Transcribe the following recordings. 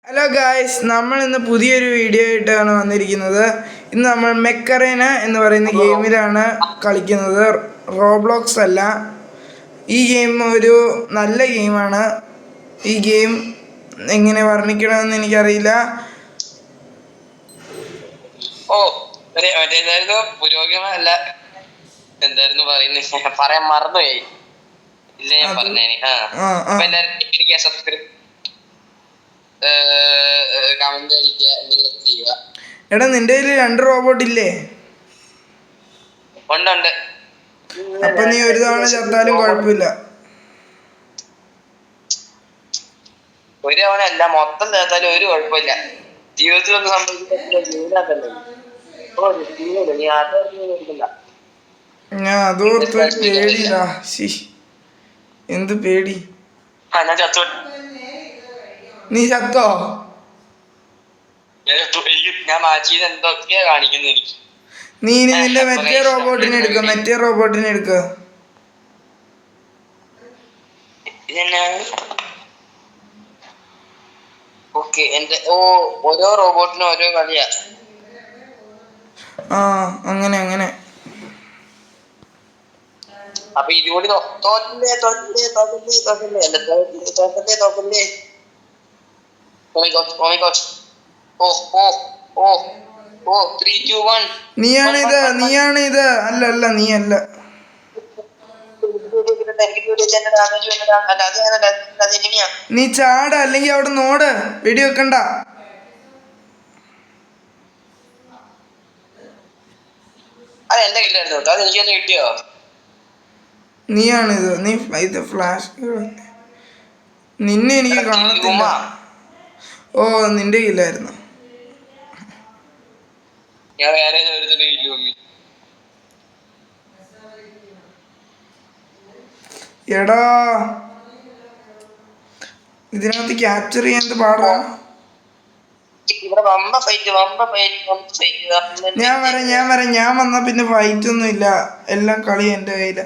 Hello guys, നമ്മൾ ഇന്ന് പുതിയൊരു വീഡിയോ ആയിട്ടാണ് വന്നിരിക്കുന്നത്. ഇന്ന് നമ്മൾ മെക്കറേന എന്ന് പറയുന്ന ഗെയിമിലാണ് കളിക്കുന്നത്. റോബ്ലോക്സ് അല്ല. ഈ ഗെയിം ഒരു നല്ല ഗെയിമാണ്. ഈ ഗെയിം എങ്ങനെ വർണ്ണിക്കണമെന്ന് എനിക്കറിയില്ല. പുരോഗമനല്ല, എന്തായിരുന്നു പറയുന്നത്, പറയാൻ മറന്നുപോയി. ഇല്ല, ഞാൻ പറഞ്ഞേനെ. കമന്റ് അടിക്കുക, എന്തെങ്കിലുമൊക്കെ ചെയ്യുക. എടാ, നിന്റെ കയ്യിൽ 2 റോബോട്ട് ഇല്ലേ? ഉണ്ട്. അപ്പൊ നീ ഒരു തവണ ചത്താലും കുഴപ്പമില്ല. ഒരു തവണ അല്ല, മൊത്തം ചേർത്താലും ഒരു കുഴപ്പമില്ല. ജീവിതത്തിലൊന്നും സംഭവിക്കില്ല. ഞാൻ അതോർത്തൊരു പേടിയില്ല. എന്ത് പേടി. നീ ചത്തോ? ഞാൻ മാറ്റിയത് എന്തൊക്കെയാ കാണിക്കുന്നത് എനിക്ക്. നീ ഇനി നിന്റെ മറ്റേ റോബോട്ടിനെ എടുക്ക. ഓരോ റോബോട്ടിനും ഓരോ കളിയാ. അങ്ങനെ അപ്പൊ ഇതുകൂടി തോക്കല്ലേ. 3, 2, 1. നീയാണിത്. അല്ല നീയല്ല. നീ ചാട, അല്ലെങ്കിൽ അവിടെ നോട്. വെടി വെക്കണ്ട. അതെന്റെ കിട്ടായിരുന്നു കേട്ടോ, അത് എനിക്കൊന്ന് കിട്ടിയോ? നീയാണിത്. നീ ഇത് ഫ്ലാഷ്. നിന്നെ എനിക്ക് കാണത്തില്ല. ഓ, നിന്റെ കയ്യിലായിരുന്നു. ഞാൻ വേറെ എടാ, ഇതിനകത്ത് ക്യാപ്ചർ ചെയ്യാൻ പാടാ. ഞാൻ വന്ന പിന്നെ ഫൈറ്റ് ഒന്നും ഇല്ല. എല്ലാം കളി എന്റെ കയ്യില.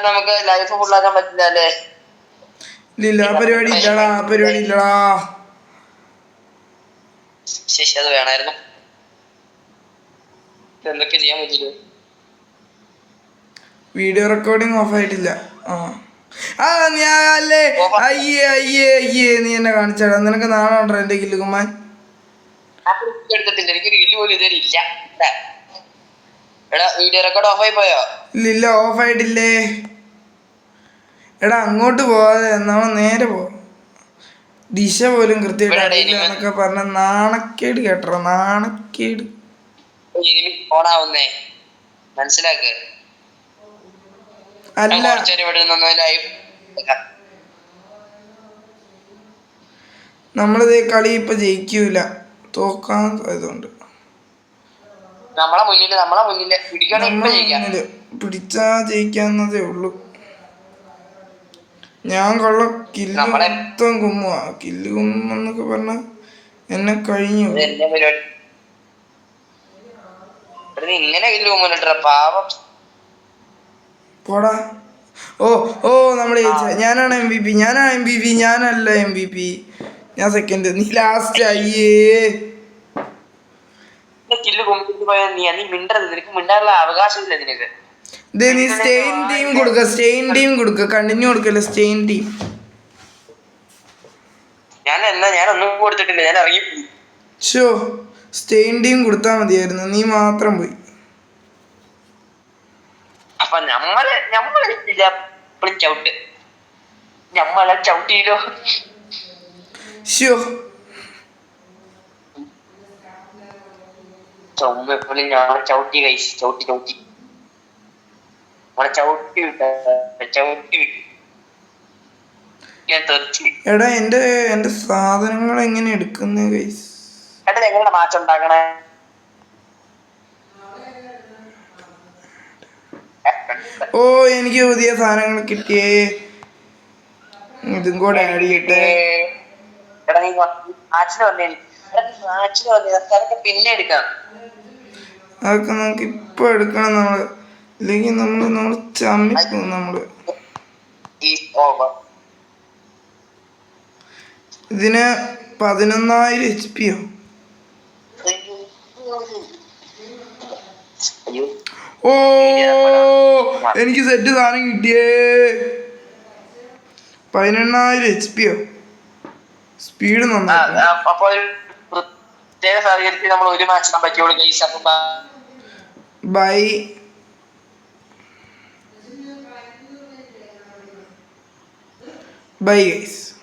നമുക്ക് ലൈഫ് ഫുള്ളാക്കാൻ പറ്റില്ല അല്ലേ? ഇല്ല, ആ പരിപാടി ഇല്ലടാ. ശേഷി അത് വേണമായിരുന്നു. എന്തൊക്കെ ചെയ്യാൻ പറ്റില്ല. വീഡിയോ റെക്കോർഡിംഗ് ഓഫ് ആയിട്ടില്ല. അയ്യേ നീ എന്നെ കാണിച്ചാടാ. നിനക്ക് നാണോണ്ടോ എന്റെ കില്ല് കുമ്മാൻ? എടുത്തിട്ടില്ല, എനിക്കൊരു കില്ല് പോലും ഇതുവരെ ഇല്ല. എടാ, വീഡിയോ റെക്കോർഡ് ഓഫ് ആയി പോയോ? ഇല്ല, ഓഫ് ആയിട്ടില്ലേ. എടാ, അങ്ങോട്ട് പോവാതെ നമ്മൾ നേരെ പോ. ദിശ പോലും കൃത്യമായിട്ട് അറിയില്ല എന്നൊക്കെ പറഞ്ഞ നാണക്കേട് കേട്ടോ, നാണക്കേട്. ഓണാവുന്നേ മനസ്സിലാക്ക്. അല്ല, നമ്മളിത് കളി ഇപ്പൊ ജയിക്കൂല, തോക്കാൻ സാധ്യതയുണ്ട്. നമ്മളെ മുന്നില് പിടിച്ചാ ജയിക്കാവുന്നതേ ഉള്ളൂ. ഞാൻ കൊള്ള കില്ല് മൊത്തം കുമ്മുവാ. കില്ല് കുമ്മെന്നൊക്കെ പറഞ്ഞ എന്നെ കഴിഞ്ഞു. പോടാ. ഓ നമ്മൾ ഞാനാണ് MVP. ഞാനല്ല MVP. ഞാൻ സെക്കൻഡ്, നീ ലാസ്റ്റ്. അയ്യേ, അവകാശമില്ല നിനക്ക്. നീ സ്റ്റെയിൻ ടീം കൊടുക്ക. കണ്ടിന്യൂ കൊടുക്കല്ലേ, സ്റ്റെയിൻ ടീം. ഞാനൊന്നും കൊടുത്തിട്ടില്ല, ഞാൻ ഇറങ്ങി. സ്റ്റെയിൻ ടീം കൊടുത്താ മതിയായിരുന്നു, നീ മാത്രം പോയി. അപ്പൊ നമ്മളെ ചവിട്ടിയില്ലോ. ചവിട്ടി എടാ, എന്റെ സാധനങ്ങൾ എങ്ങനെ എടുക്കുന്നേ ഗൈസ്? എങ്ങനെ മാച്ച് ഉണ്ടാക്കണേ? എനിക്ക് പുതിയ സാധനങ്ങൾ കിട്ടിയേ. ഇതും കൂടെ ആഡ് ചെയ്യട്ടെ. പിന്നെ എടുക്കാം. അതൊക്കെ നമുക്ക് ഇപ്പൊ എടുക്കണം. ഇല്ലെങ്കിൽ നമ്മൾ ചമ്മിപ്പോവും. Is over. ഇതിന് 11,000 HP. അയ്യോ ഓ, എനിക്ക് സെറ്റ് സാധനം കിട്ടിയേ. 11,000 HP. സ്പീഡ് നന്നായി. അപ്പൊ ഒരു പ്രത്യേക സാഹചര്യത്തിൽ നമ്മൾ ഒരു മാച്ച് ഇടാൻ പറ്റുള്ളൂ ഗൈസ്. അപ്പം ബൈ. Bye guys.